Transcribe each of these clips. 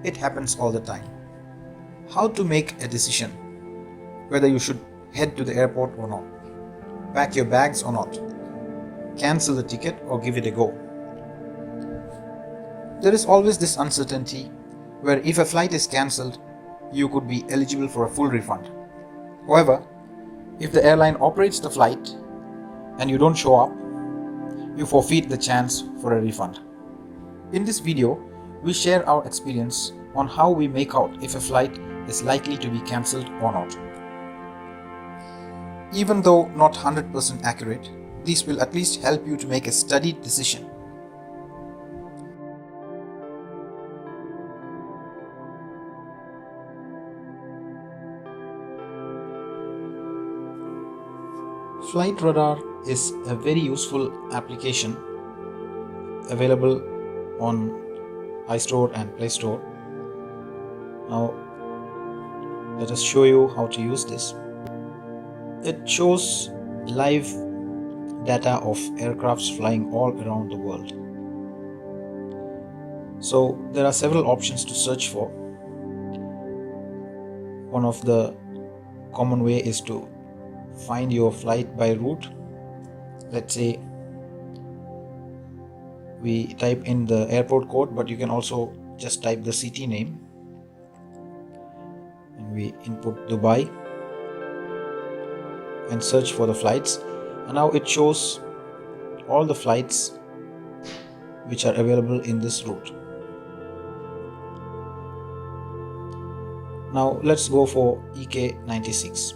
It happens all the time. How to make a decision whether you should head to the airport or not, pack your bags or not, cancel the ticket or give it a go. There is always this uncertainty where if a flight is cancelled, you could be eligible for a full refund. However, if the airline operates the flight and you don't show up, you forfeit the chance for a refund. In this video, we share our experience on how we make out if a flight is likely to be cancelled or not. Even though not 100% accurate, these will at least help you to make a studied decision. Flight Radar is a very useful application available on iStore and Play Store. Now, let us show you how to use this. It shows live data of aircrafts flying all around the world. So there are several options to search for. One of the common way is to find your flight by route. Let's say we type in the airport code, but you can also just type the city name and we input Dubai and search for the flights, and now it shows all the flights which are available in this route. Now let's go for EK96.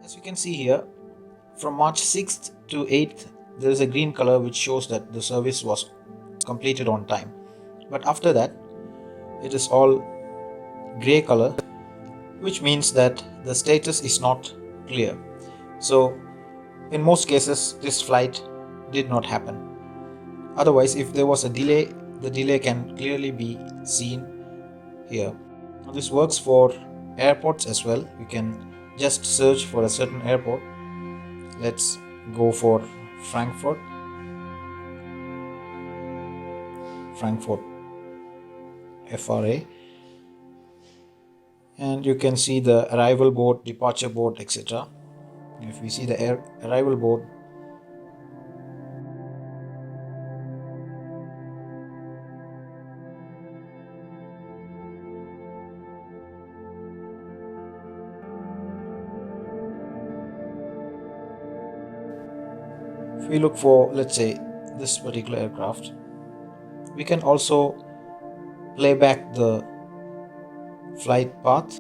As you can see here, from March 6th to 8th, there is a green color which shows that the service was completed on time. But after that, it is all gray color, which means that the status is not clear. So in most cases, this flight did not happen. Otherwise, if there was a delay, the delay can clearly be seen here. Now, this works for airports as well. You can just search for a certain airport. Let's go for Frankfurt FRA, and you can see the arrival board, departure board, etc. If we see the arrival board, if we look for, let's say, this particular aircraft, we can also play back the flight path,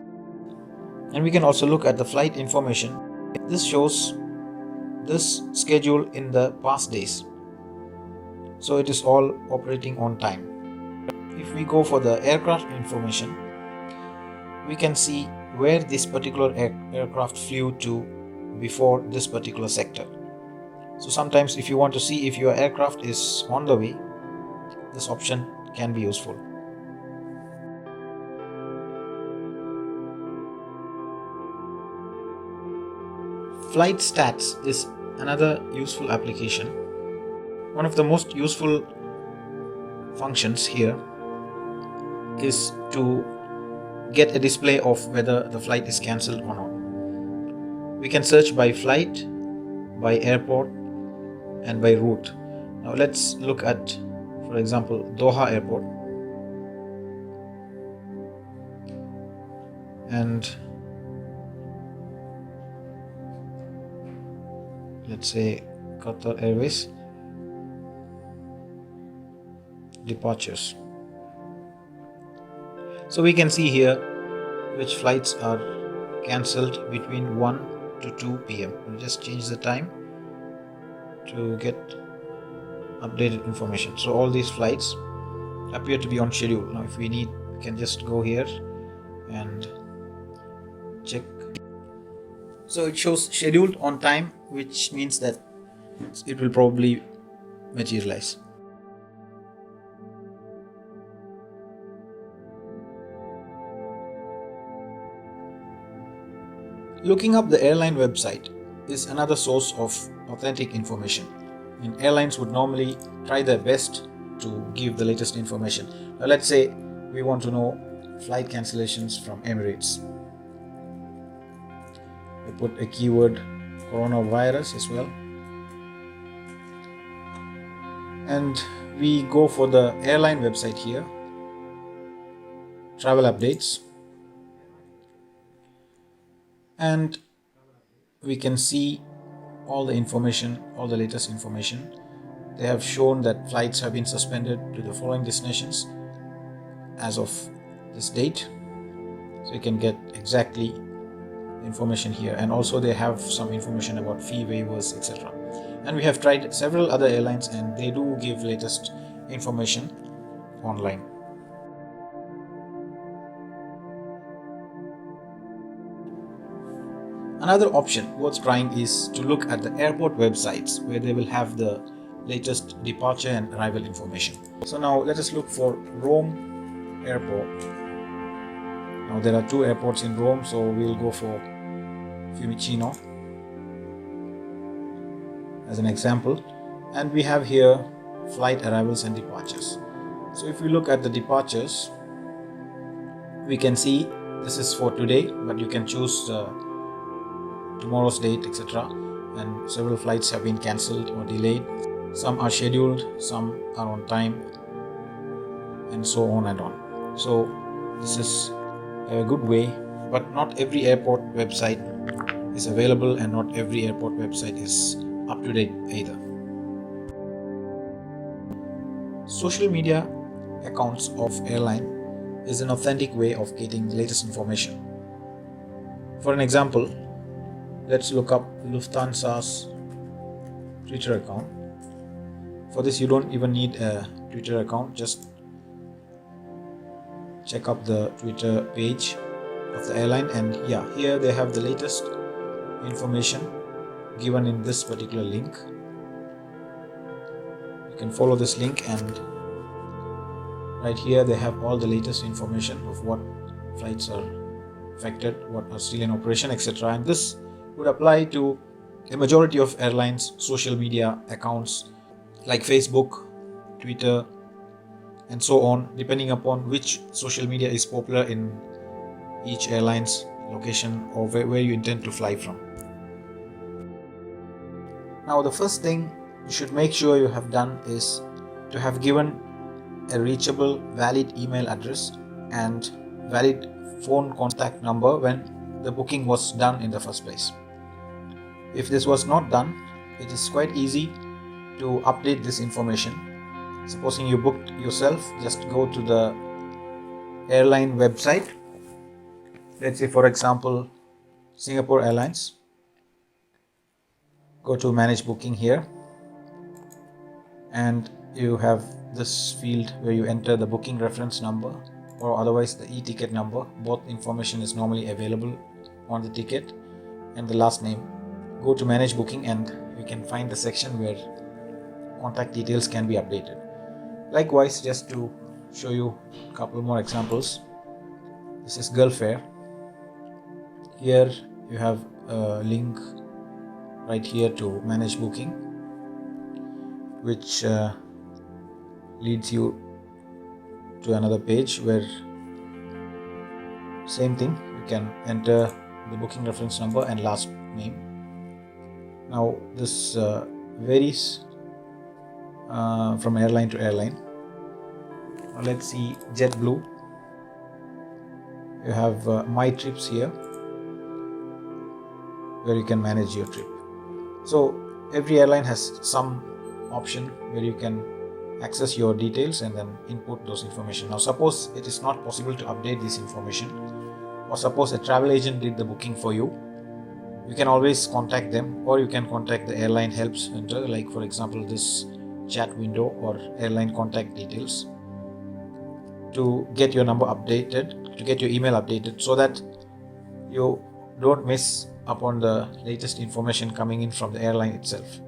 and we can also look at the flight information. This shows this schedule in the past days, so it is all operating on time. If we go for the aircraft information, we can see where this particular aircraft flew to before this particular sector. So sometimes if you want to see if your aircraft is on the way, this option can be useful. FlightStats is another useful application. One of the most useful functions here is to get a display of whether the flight is cancelled or not. We can search by flight, by airport, and by route. Now let's look at, for example, Doha Airport, and let's say Qatar Airways departures. So we can see here which flights are cancelled between 1 to 2 p.m. We'll just change the time to get updated information. So all these flights appear to be on schedule. Now if we need, we can just go here and check. So it shows scheduled on time, which means that it will probably materialize. Looking up the airline website is another source of authentic information. And airlines would normally try their best to give the latest information. Now let's say we want to know flight cancellations from Emirates. We put a keyword coronavirus as well, and we go for the airline website here, travel updates, and we can see all the information, all the latest information. They have shown that flights have been suspended to the following destinations as of this date, so you can get exactly information here. And also they have some information about fee waivers, etc. And we have tried several other airlines and they do give latest information online. Another option worth trying is to look at the airport websites, where they will have the latest departure and arrival information. So now let us look for Rome Airport. Now there are two airports in Rome, so we'll go for Fiumicino as an example. And we have here flight arrivals and departures. So if we look at the departures, we can see this is for today, but you can choose tomorrow's date, etc. And several flights have been cancelled or delayed. Some are scheduled, some are on time, and so on and on. So this is a good way, but not every airport website is available and not every airport website is up to date either. Social media accounts of airline is an authentic way of getting the latest information. For an example, let's look up Lufthansa's Twitter account. For this, you don't even need a Twitter account, just check up the Twitter page of the airline, and yeah, here they have the latest information given in this particular link. You can follow this link, and right here they have all the latest information of what flights are affected, what are still in operation, etc. And this would apply to a majority of airlines' social media accounts like Facebook, Twitter, and so on, depending upon which social media is popular in each airline's location or where you intend to fly from. Now the first thing you should make sure you have done is to have given a reachable valid email address and valid phone contact number when the booking was done in the first place. If this was not done, it is quite easy to update this information. Supposing you booked yourself, just go to the airline website. Let's say, for example, Singapore Airlines. Go to manage booking here, and you have this field where you enter the booking reference number or otherwise the e-ticket number. Both information is normally available on the ticket, and the last name. Go to manage booking and you can find the section where contact details can be updated. Likewise, just to show you a couple more examples, this is Gulf Air. Here you have a link right here to manage booking, which leads you to another page where same thing, you can enter the booking reference number and last name. Now this varies from airline to airline. Now let's see JetBlue. You have My Trips here, where you can manage your trip. So every airline has some option where you can access your details and then input those information. Now suppose it is not possible to update this information, or suppose a travel agent did the booking for you, you can always contact them, or you can contact the airline help center, like for example this chat window or airline contact details, to get your number updated, to get your email updated, so that you don't miss upon the latest information coming in from the airline itself.